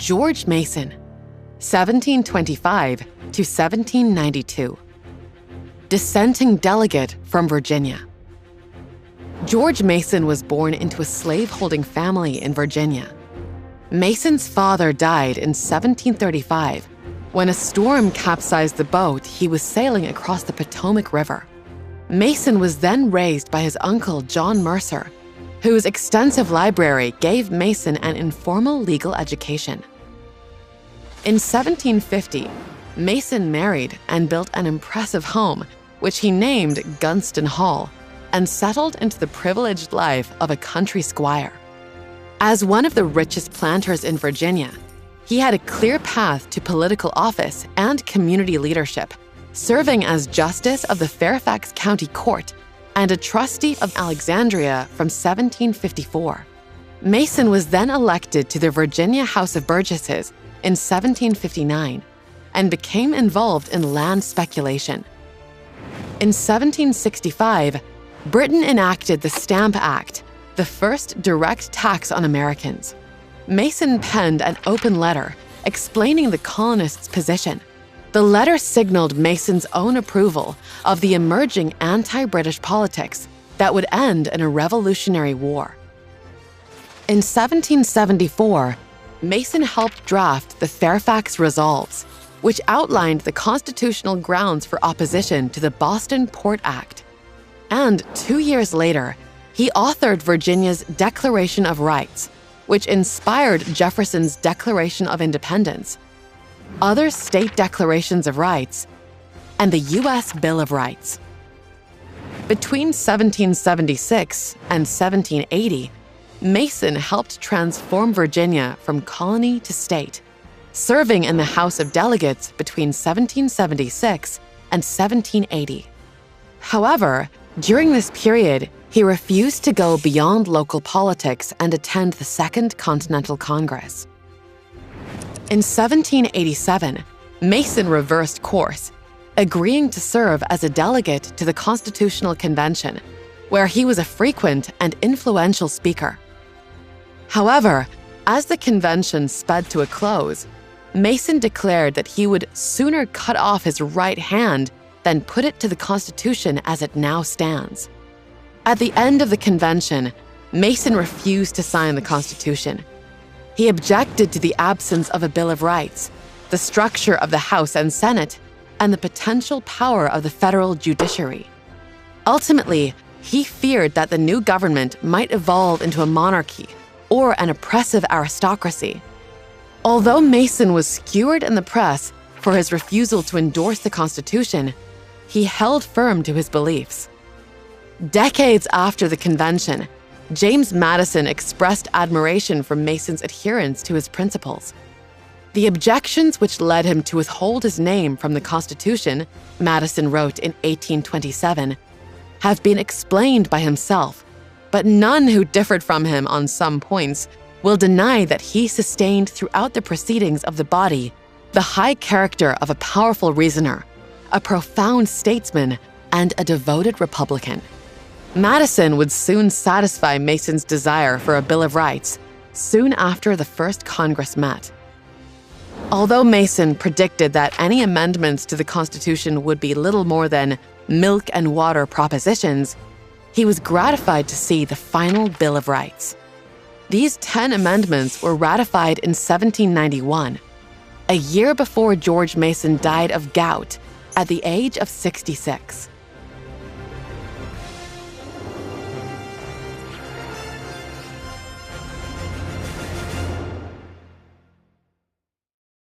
George Mason, 1725 to 1792. Dissenting delegate from Virginia. George Mason was born into a slave-holding family in Virginia. Mason's father died in 1735 when a storm capsized the boat he was sailing across the Potomac River. Mason was then raised by his uncle John Mercer, whose extensive library gave Mason an informal legal education. In 1750, Mason married and built an impressive home, which he named Gunston Hall, and settled into the privileged life of a country squire. As one of the richest planters in Virginia, he had a clear path to political office and community leadership, serving as justice of the Fairfax County Court and a trustee of Alexandria from 1754. Mason was then elected to the Virginia House of Burgesses in 1759 and became involved in land speculation. In 1765, Britain enacted the Stamp Act, the first direct tax on Americans. Mason penned an open letter explaining the colonists' position. The letter signaled Mason's own approval of the emerging anti-British politics that would end in a Revolutionary War. In 1774, Mason helped draft the Fairfax Resolves, which outlined the constitutional grounds for opposition to the Boston Port Act. And 2 years later, he authored Virginia's Declaration of Rights, which inspired Jefferson's Declaration of Independence, other state declarations of rights, and the U.S. Bill of Rights. Between 1776 and 1780, Mason helped transform Virginia from colony to state, serving in the House of Delegates between 1776 and 1780. However, during this period, he refused to go beyond local politics and attend the Second Continental Congress. In 1787, Mason reversed course, agreeing to serve as a delegate to the Constitutional Convention, where he was a frequent and influential speaker. However, as the convention sped to a close, Mason declared that he would sooner cut off his right hand than put it to the Constitution as it now stands. At the end of the convention, Mason refused to sign the Constitution. He objected to the absence of a Bill of Rights, the structure of the House and Senate, and the potential power of the federal judiciary. Ultimately, he feared that the new government might evolve into a monarchy or an oppressive aristocracy. Although Mason was skewered in the press for his refusal to endorse the Constitution, he held firm to his beliefs. Decades after the convention, James Madison expressed admiration for Mason's adherence to his principles. The objections which led him to withhold his name from the Constitution, Madison wrote in 1827, have been explained by himself, but none who differed from him on some points will deny that he sustained throughout the proceedings of the body the high character of a powerful reasoner, a profound statesman, and a devoted Republican. Madison would soon satisfy Mason's desire for a Bill of Rights, soon after the first Congress met. Although Mason predicted that any amendments to the Constitution would be little more than milk and water propositions, he was gratified to see the final Bill of Rights. These 10 amendments were ratified in 1791, a year before George Mason died of gout at the age of 66.